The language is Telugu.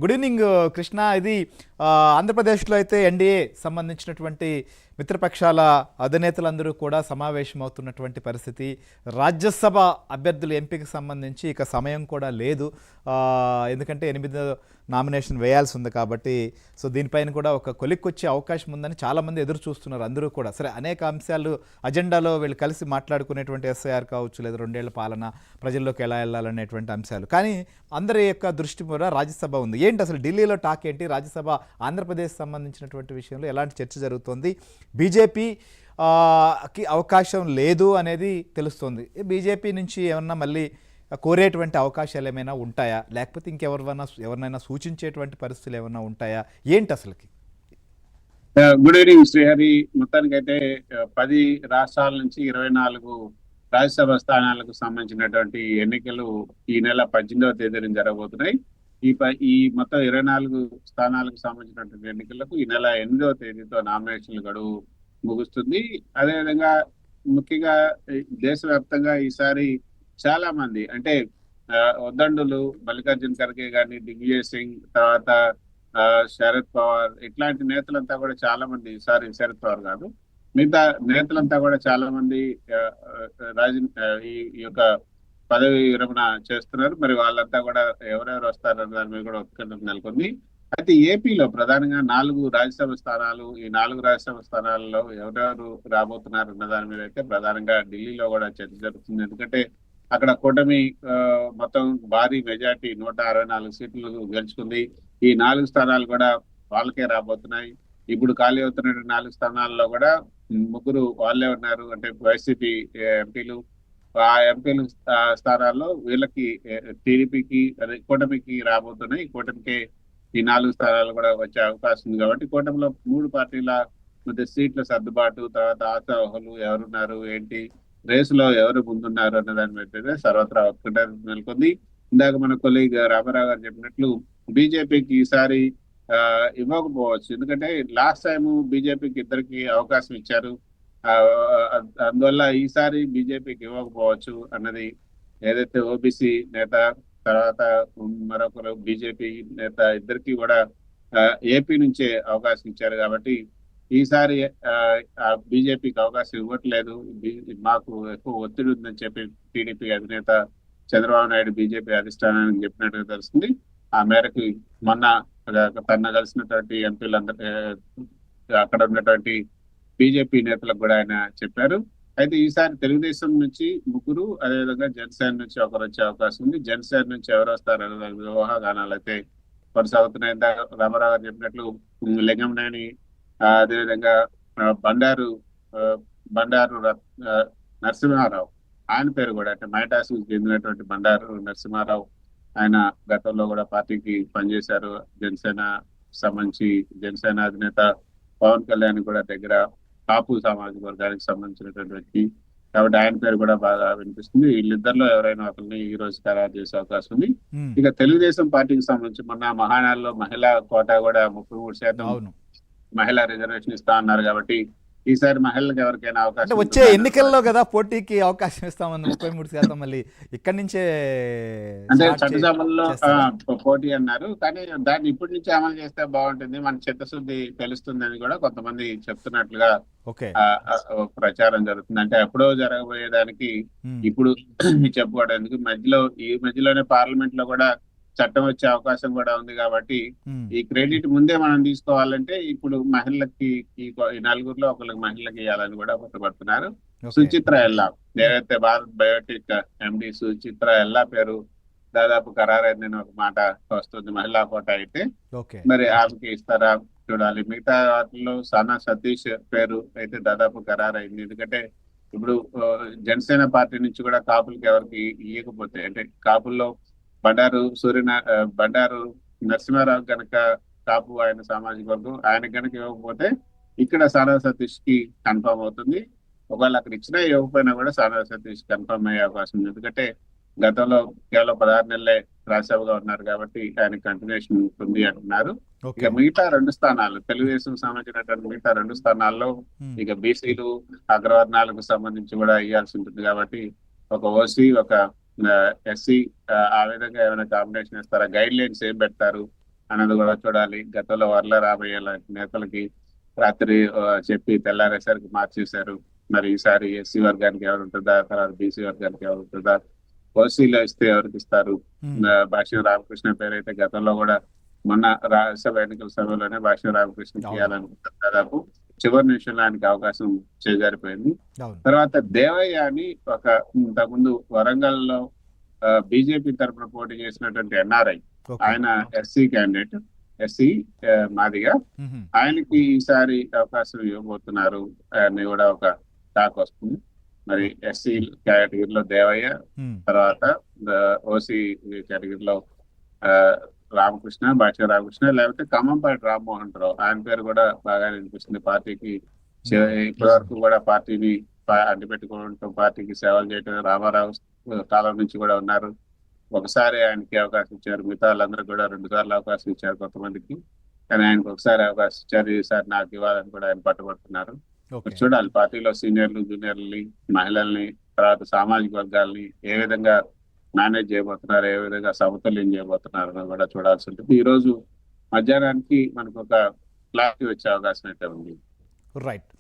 Good evening Krishna. ఇది ఆంధ్రప్రదేశ్లో అయితే ఎన్డీఏ సంబంధించినటువంటి మిత్రపక్షాల అధినేతలందరూ కూడా సమావేశమవుతున్నటువంటి పరిస్థితి. రాజ్యసభ అభ్యర్థుల ఎంపికకు సంబంధించి ఇక సమయం కూడా లేదు. ఎందుకంటే 8 నామినేషన్ వేయాల్సి ఉంది కాబట్టి సో దీనిపైన కూడా ఒక కొలిక్కొచ్చే అవకాశం ఉందని చాలామంది ఎదురు చూస్తున్నారు. అందరూ కూడా సరే అనేక అంశాలు అజెండాలో వీళ్ళు కలిసి మాట్లాడుకునేటువంటి ఎస్ఐఆర్ కావచ్చు, లేదా 2 ఏళ్ల పాలన ప్రజల్లోకి ఎలా వెళ్ళాలనేటువంటి అంశాలు. కానీ అందరి యొక్క దృష్టి కూడా రాజ్యసభ ఉంది. ఏంటి అసలు ఢిల్లీలో టాక్ ఏంటి? రాజ్యసభ ఆంధ్రప్రదేశ్ సంబంధించినటువంటి విషయంలో ఎలాంటి చర్చ జరుగుతోంది? బీజేపీ కి అవకాశం లేదు అనేది తెలుస్తుంది. బీజేపీ నుంచి ఏమన్నా మళ్ళీ కోరేటువంటి అవకాశాలు ఏమైనా ఉంటాయా, లేకపోతే ఎవరినైనా సూచించేటువంటి పరిస్థితులు ఏమైనా ఉంటాయా? ఏంటి అసలుకి? Good evening Srihari. మొత్తానికైతే 10 రాష్ట్రాల నుంచి 24 రాజ్యసభ స్థానాలకు సంబంధించినటువంటి ఎన్నికలు ఈ నెల 18వ తేదీన జరగబోతున్నాయి. ఈ మొత్తం 24 స్థానాలకు సంబంధించినటువంటి ఎన్నికలకు ఈ నెల 8వ తేదీతో నామినేషన్ల గడువు ముగుస్తుంది. అదేవిధంగా ముఖ్యంగా దేశవ్యాప్తంగా ఈసారి చాలా మంది అంటే ఉద్దండులు మల్లికార్జున్ ఖర్గే గాని, దిగ్విజయ్ సింగ్, తర్వాత శరద్ పవార్ ఇట్లాంటి నేతలంతా కూడా చాలా మంది, ఈసారి శరద్ పవార్ కాదు మిగతా నేతలంతా కూడా చాలా మంది ఈ యొక్క పదవి విరమణ చేస్తున్నారు. మరి వాళ్ళంతా కూడా ఎవరెవరు వస్తారన్న దాని మీద కూడా ఉత్కంఠ నెలకొంది. అయితే ఏపీలో ప్రధానంగా 4 రాజ్యసభ స్థానాలు, ఈ 4 రాజ్యసభ స్థానాలలో ఎవరెవరు రాబోతున్నారు అన్న దాని మీద అయితే ప్రధానంగా ఢిల్లీలో కూడా చర్చ జరుగుతుంది. ఎందుకంటే అక్కడ కూటమి మొత్తం భారీ మెజార్టీ 164 సీట్లు గెలుచుకుంది. ఈ 4 స్థానాలు కూడా వాళ్ళకే రాబోతున్నాయి. ఇప్పుడు ఖాళీ అవుతున్న 4 స్థానాల్లో కూడా 3 వాళ్ళే ఉన్నారు, అంటే వైసీపీ ఎంపీలు. ఆ ఎంపీలు స్థానాల్లో వీళ్ళకి టీడీపీకి అదే కూటమికి రాబోతున్నాయి. కూటమికి ఈ 4 స్థానాలు కూడా వచ్చే అవకాశం ఉంది. కాబట్టి కూటమిలో 3 పార్టీల మధ్య సీట్ల సర్దుబాటు, తర్వాత ఆశావహులు ఎవరున్నారు, ఏంటి రేసులో ఎవరు ముందున్నారు అన్న దాని మీద సర్వత్రా ఉత్కంఠ నెలకొంది. ఇందాక మన కొలీగ్ రామారావు గారు చెప్పినట్లు బీజేపీకి ఈసారి ఇవ్వకపోవచ్చు. ఎందుకంటే లాస్ట్ టైం బీజేపీకి ఇద్దరికి అవకాశం ఇచ్చారు. అందువల్ల ఈసారి బీజేపీకి ఇవ్వకపోవచ్చు అన్నది, ఏదైతే ఓబీసీ నేత తర్వాత మరొకరు బీజేపీ నేత ఇద్దరికి కూడా ఏపీ నుంచే అవకాశం ఇచ్చారు. కాబట్టి ఈసారి బీజేపీకి అవకాశం ఇవ్వట్లేదు, మాకు ఎక్కువ ఒత్తిడి ఉందని చెప్పి టీడీపీ అధినేత చంద్రబాబు నాయుడు బీజేపీ అధిష్టానానికి చెప్పినట్టుగా తెలుస్తుంది. ఆ మేరకు మొన్న తన కలిసినటువంటి ఎంపీలందరూ అక్కడ ఉన్నటువంటి బీజేపీ నేతలకు కూడా ఆయన చెప్పారు. అయితే ఈసారి తెలుగుదేశం నుంచి 3, అదేవిధంగా జనసేన నుంచి ఒకరు వచ్చే అవకాశం ఉంది. జనసేన నుంచి ఎవరు వస్తారనే ఊహాగానాలు అయితే కొనసాగుతున్నాయి. రామారావు గారు చెప్పినట్లు లింగంనేని, అదేవిధంగా బండారు నరసింహారావు, ఆయన పేరు కూడా అంటే మైటాసు చెందినటువంటి బండారు నరసింహారావు, ఆయన గతంలో కూడా పార్టీకి పనిచేశారు. జనసేన సంబంధించి జనసేన అధినేత పవన్ కళ్యాణ్ కూడా దగ్గర, కాపు సామాజిక వర్గానికి సంబంధించినటువంటి వ్యక్తి కాబట్టి ఆయన పేరు కూడా బాగా వినిపిస్తుంది. వీళ్ళిద్దరిలో ఎవరైనా ఒకరిని ఈ రోజు ఖరారు చేసే అవకాశం ఉంది. ఇక తెలుగుదేశం పార్టీకి సంబంధించి మొన్న మహానాడులో మహిళా కోటా కూడా 33% మహిళా రిజర్వేషన్ ఇస్తా అన్నారు. కాబట్టి ఈసారి మహిళలకు ఎవరికైనా అవకాశం, వచ్చే ఎన్నికల్లో కదా పోటీకి అవకాశం ఇస్తామని 33%, మళ్ళీ ఇక్కడి నుంచే అంటే చట్టసభల్లో పోటీ అన్నారు. కానీ దాన్ని ఇప్పటి నుంచి అమలు చేస్తే బాగుంటుంది, మన చిత్తశుద్ధి తెలుస్తుంది అని కూడా కొంతమంది చెప్తున్నట్లుగా ప్రచారం జరుగుతుంది. అంటే ఎప్పుడో జరగబోయేదానికి ఇప్పుడు చెప్పుకోవడానికి మధ్యలోనే పార్లమెంట్ లో కూడా చట్టం వచ్చే అవకాశం కూడా ఉంది. కాబట్టి ఈ క్రెడిట్ ముందే మనం తీసుకోవాలంటే ఇప్పుడు మహిళలకి ఈ 4లో ఒకరికి మహిళలకు ఇవ్వాలని కూడా పట్టుబడుతున్నారు. సుచిత్ర ఎల్లా, ఏదైతే భారత్ బయోటెక్ ఎండి సుచిత్ర ఎల్లా పేరు దాదాపు ఖరారైందని ఒక మాట వస్తుంది. మహిళా కోట అయితే మరి ఆమెకి ఇస్తారా చూడాలి. మిగతా వాటిల్లో సానా సతీష్ పేరు అయితే దాదాపు ఖరారైంది. ఎందుకంటే ఇప్పుడు జనసేన పార్టీ నుంచి కూడా కాపులకి ఎవరికి ఇవ్వకపోతే, అంటే కాపుల్లో బండారు నరసింహారావు కనుక కాపు ఆయన సామాజిక వర్గం, ఆయన కనుక ఇవ్వకపోతే ఇక్కడ సానా సతీష్ కి కన్ఫర్మ్ అవుతుంది. ఒకవేళ అక్కడ ఇచ్చినా ఇవ్వకపోయినా కూడా సానా సతీష్ కన్ఫర్మ్ అయ్యే అవకాశం ఉంది. ఎందుకంటే గతంలో కేవలం 16 నెలలే రాజ్యసభగా ఉన్నారు కాబట్టి ఆయన కంటిన్యూషన్ ఉంటుంది అంటున్నారు. ఇక మిగతా 2 స్థానాలు, తెలుగుదేశం సంబంధించినటువంటి మిగతా 2 స్థానాల్లో ఇక బీసీలు అగ్రవర్ణాలకు సంబంధించి కూడా ఇవ్వాల్సి ఉంటుంది. కాబట్టి ఒక ఓసీ, ఒక ఎస్సీ, ఆ విధంగా ఏమైనా కాంబినేషన్ ఇస్తారా, గైడ్ లైన్స్ ఏం పెడతారు అన్నది కూడా చూడాలి. గతంలో వర్ల రామయ్య లాంటి నేతలకి రాత్రి చెప్పి తెల్లారేసరికి మార్చేశారు. మరి ఈసారి ఎస్సీ వర్గానికి ఎవరు ఉంటుందా, తర్వాత బీసీ వర్గానికి ఎవరు ఉంటుందా, ఓసీలో ఇస్తే ఎవరికి ఇస్తారు. భాష్యం రామకృష్ణ పేరు అయితే గతంలో కూడా మొన్న రాజ్యసభ ఎన్నికల సభలోనే భాష్యం రామకృష్ణ చేయాలనుకుంటారు. దాదాపు చివరి నిమిషంలో ఆయనకి అవకాశం చేజారిపోయింది. తర్వాత దేవయ్య అని ఒక ఇంతకుముందు వరంగల్ లో బీజేపీ తరఫున పోటీ చేసినటువంటి ఎన్ఆర్ఐ, ఆయన ఎస్సీ క్యాండిడేట్, ఎస్సీ మాదిగా, ఆయనకి ఈసారి అవకాశం ఇవ్వబోతున్నారు అని కూడా ఒక టాక్ వస్తుంది. మరి ఎస్సీ కేటగిరీలో దేవయ్య, తర్వాత ఓసీ కేటగిరీలో రామకృష్ణ, భాష్య రామకృష్ణ, లేకపోతే ఖమ్మంపాటి రామ్మోహన్ రావు, ఆయన పేరు కూడా బాగా వినిపిస్తుంది. పార్టీకి ఇప్పటి వరకు కూడా పార్టీని అంటిపెట్టుకోవడం, పార్టీకి సేవలు చేయడం రామారావు కాలం నుంచి కూడా ఉన్నారు. ఒకసారి ఆయనకి అవకాశం ఇచ్చారు, మిగతా వాళ్ళందరూ కూడా 2 సార్లు అవకాశం ఇచ్చారు కొంతమందికి, కానీ ఆయనకు ఒకసారి అవకాశం ఇచ్చారు. ఈసారి నాకు ఇవ్వాలని కూడా ఆయన పట్టుబడుతున్నారు. చూడాలి పార్టీలో సీనియర్లు, జూనియర్లని, మహిళల్ని, తర్వాత సామాజిక వర్గాల్ని ఏ విధంగా మేనేజ్ చేయబోతున్నారు, ఏ విధంగా సమతుల్యం చేయబోతున్నారు అని కూడా చూడాల్సి ఉంటుంది. ఈ రోజు మధ్యాహ్నానికి మనకు ఒక క్లారిటీ వచ్చే అవకాశం అయితే ఉంది. రైట్.